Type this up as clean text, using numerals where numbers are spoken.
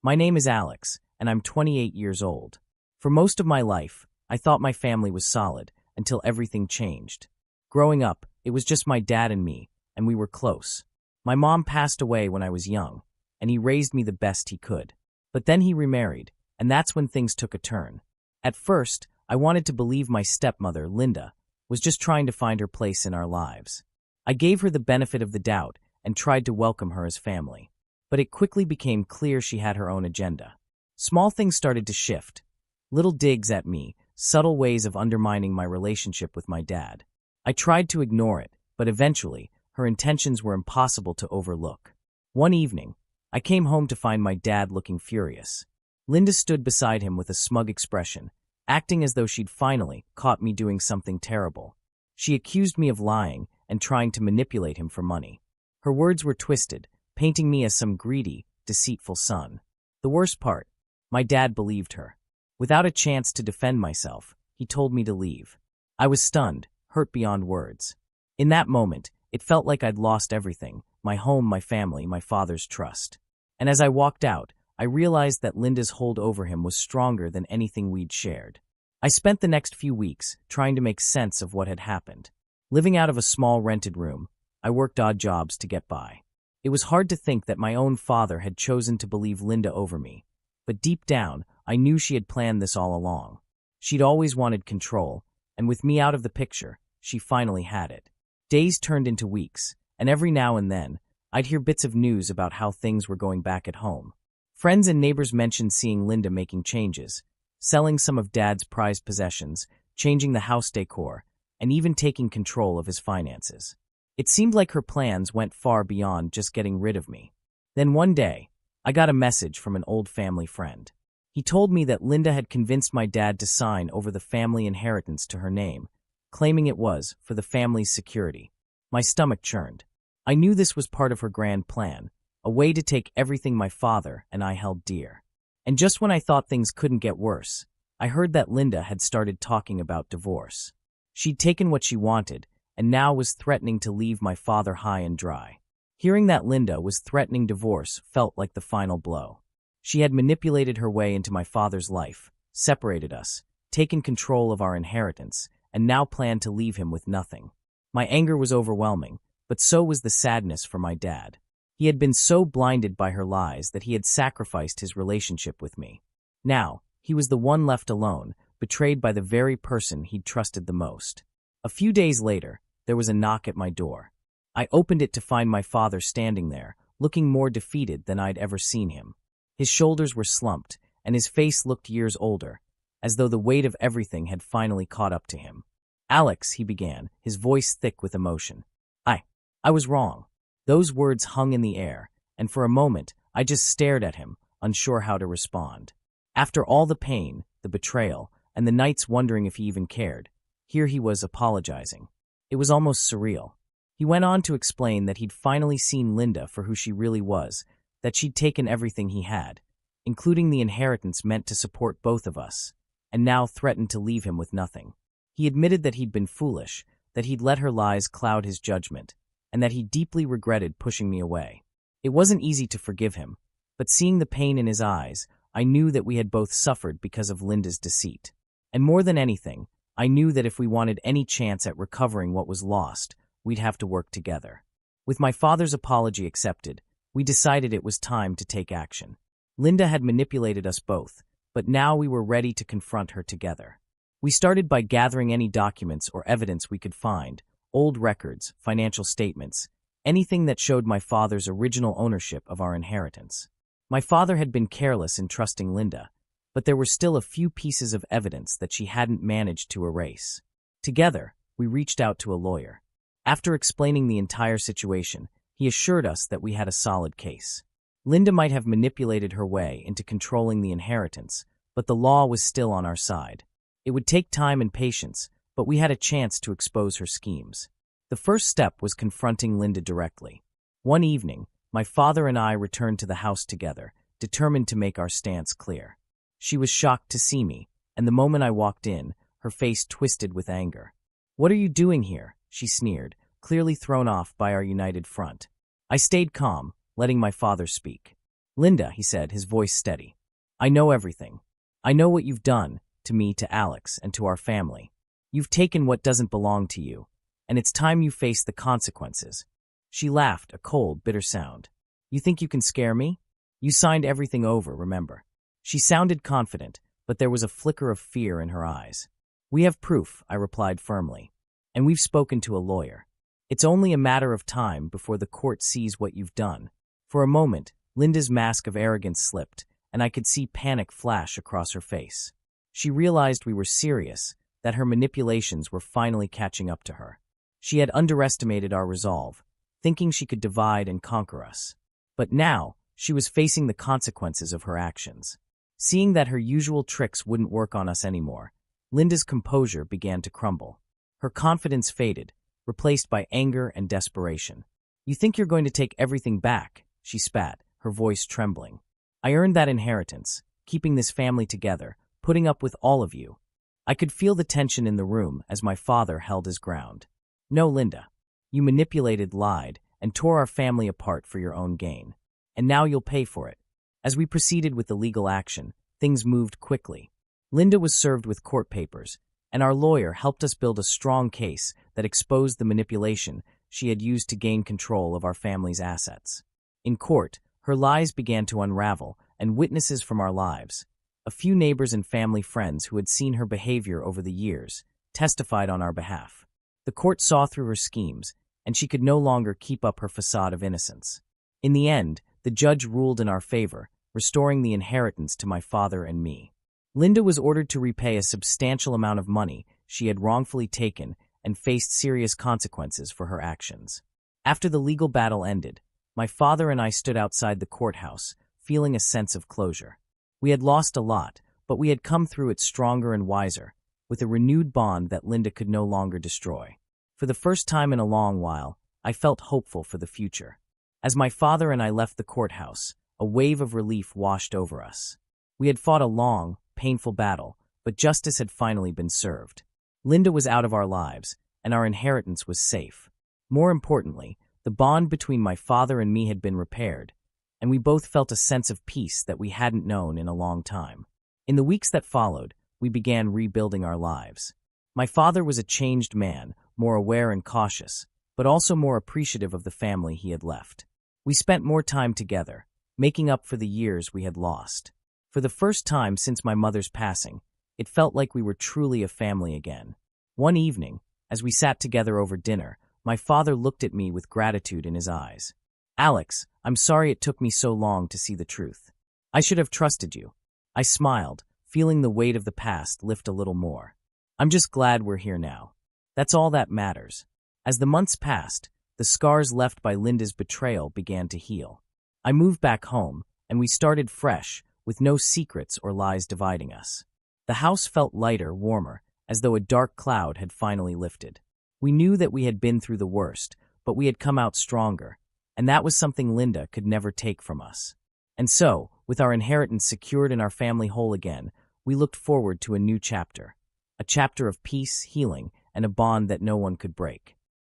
My name is Alex, and I'm 28 years old. For most of my life, I thought my family was solid until everything changed. Growing up, it was just my dad and me, and we were close. My mom passed away when I was young, and he raised me the best he could. But then he remarried, and that's when things took a turn. At first, I wanted to believe my stepmother, Linda, was just trying to find her place in our lives. I gave her the benefit of the doubt and tried to welcome her as family. But it quickly became clear she had her own agenda. Small things started to shift. Little digs at me, subtle ways of undermining my relationship with my dad. I tried to ignore it, but eventually, her intentions were impossible to overlook. One evening, I came home to find my dad looking furious. Linda stood beside him with a smug expression, acting as though she'd finally caught me doing something terrible. She accused me of lying and trying to manipulate him for money. Her words were twisted, painting me as some greedy, deceitful son. The worst part, my dad believed her. Without a chance to defend myself, he told me to leave. I was stunned, hurt beyond words. In that moment, it felt like I'd lost everything, my home, my family, my father's trust. And as I walked out, I realized that Linda's hold over him was stronger than anything we'd shared. I spent the next few weeks trying to make sense of what had happened. Living out of a small rented room, I worked odd jobs to get by. It was hard to think that my own father had chosen to believe Linda over me, but deep down, I knew she had planned this all along. She'd always wanted control, and with me out of the picture, she finally had it. Days turned into weeks, and every now and then, I'd hear bits of news about how things were going back at home. Friends and neighbors mentioned seeing Linda making changes, selling some of Dad's prized possessions, changing the house decor, and even taking control of his finances. It seemed like her plans went far beyond just getting rid of me. Then one day, I got a message from an old family friend. He told me that Linda had convinced my dad to sign over the family inheritance to her name, claiming it was for the family's security. My stomach churned. I knew this was part of her grand plan, a way to take everything my father and I held dear. And just when I thought things couldn't get worse, I heard that Linda had started talking about divorce. She'd taken what she wanted, and now was threatening to leave my father high and dry. Hearing that Linda was threatening divorce felt like the final blow. She had manipulated her way into my father's life, separated us, taken control of our inheritance, and now planned to leave him with nothing. My anger was overwhelming, but so was the sadness for my dad. He had been so blinded by her lies that he had sacrificed his relationship with me. Now, he was the one left alone, betrayed by the very person he'd trusted the most. A few days later, there was a knock at my door. I opened it to find my father standing there, looking more defeated than I'd ever seen him. His shoulders were slumped, and his face looked years older, as though the weight of everything had finally caught up to him. "Alex," he began, his voice thick with emotion. I was wrong." Those words hung in the air, and for a moment, I just stared at him, unsure how to respond. After all the pain, the betrayal, and the nights wondering if he even cared, here he was apologizing. It was almost surreal. He went on to explain that he'd finally seen Linda for who she really was, that she'd taken everything he had, including the inheritance meant to support both of us, and now threatened to leave him with nothing. He admitted that he'd been foolish, that he'd let her lies cloud his judgment, and that he deeply regretted pushing me away. It wasn't easy to forgive him, but seeing the pain in his eyes, I knew that we had both suffered because of Linda's deceit. And more than anything, I knew that if we wanted any chance at recovering what was lost, we'd have to work together. With my father's apology accepted, we decided it was time to take action. Linda had manipulated us both, but now we were ready to confront her together. We started by gathering any documents or evidence we could find, old records, financial statements, anything that showed my father's original ownership of our inheritance. My father had been careless in trusting Linda, but there were still a few pieces of evidence that she hadn't managed to erase. Together, we reached out to a lawyer. After explaining the entire situation, he assured us that we had a solid case. Linda might have manipulated her way into controlling the inheritance, but the law was still on our side. It would take time and patience, but we had a chance to expose her schemes. The first step was confronting Linda directly. One evening, my father and I returned to the house together, determined to make our stance clear. She was shocked to see me, and the moment I walked in, her face twisted with anger. "What are you doing here?" she sneered, clearly thrown off by our united front. I stayed calm, letting my father speak. Linda, he said, his voice steady. I know everything. I know what you've done to me, to Alex, and to our family. You've taken what doesn't belong to you, and it's time you face the consequences. She laughed, a cold, bitter sound. You think you can scare me? You signed everything over, remember? She sounded confident, but there was a flicker of fear in her eyes. We have proof, I replied firmly, and we've spoken to a lawyer. It's only a matter of time before the court sees what you've done. For a moment, Linda's mask of arrogance slipped, and I could see panic flash across her face. She realized we were serious, that her manipulations were finally catching up to her. She had underestimated our resolve, thinking she could divide and conquer us. But now, she was facing the consequences of her actions. Seeing that her usual tricks wouldn't work on us anymore, Linda's composure began to crumble. Her confidence faded, replaced by anger and desperation. You think you're going to take everything back, she spat, her voice trembling. I earned that inheritance, keeping this family together, putting up with all of you. I could feel the tension in the room as my father held his ground. No, Linda. You manipulated, lied, and tore our family apart for your own gain. And now you'll pay for it. As we proceeded with the legal action, things moved quickly. Linda was served with court papers, and our lawyer helped us build a strong case that exposed the manipulation she had used to gain control of our family's assets. In court, her lies began to unravel, and witnesses from our lives, a few neighbors and family friends who had seen her behavior over the years, testified on our behalf. The court saw through her schemes, and she could no longer keep up her facade of innocence. In the end, the judge ruled in our favor, restoring the inheritance to my father and me. Linda was ordered to repay a substantial amount of money she had wrongfully taken and faced serious consequences for her actions. After the legal battle ended, my father and I stood outside the courthouse, feeling a sense of closure. We had lost a lot, but we had come through it stronger and wiser, with a renewed bond that Linda could no longer destroy. For the first time in a long while, I felt hopeful for the future. As my father and I left the courthouse, a wave of relief washed over us. We had fought a long, painful battle, but justice had finally been served. Linda was out of our lives, and our inheritance was safe. More importantly, the bond between my father and me had been repaired, and we both felt a sense of peace that we hadn't known in a long time. In the weeks that followed, we began rebuilding our lives. My father was a changed man, more aware and cautious, but also more appreciative of the family he had left. We spent more time together, making up for the years we had lost. For the first time since my mother's passing, it felt like we were truly a family again. One evening, as we sat together over dinner, my father looked at me with gratitude in his eyes. Alex, I'm sorry it took me so long to see the truth. I should have trusted you. I smiled, feeling the weight of the past lift a little more. I'm just glad we're here now. That's all that matters. As the months passed, the scars left by Linda's betrayal began to heal. I moved back home, and we started fresh, with no secrets or lies dividing us. The house felt lighter, warmer, as though a dark cloud had finally lifted. We knew that we had been through the worst, but we had come out stronger, and that was something Linda could never take from us. And so, with our inheritance secured and our family whole again, we looked forward to a new chapter. A chapter of peace, healing, and a bond that no one could break.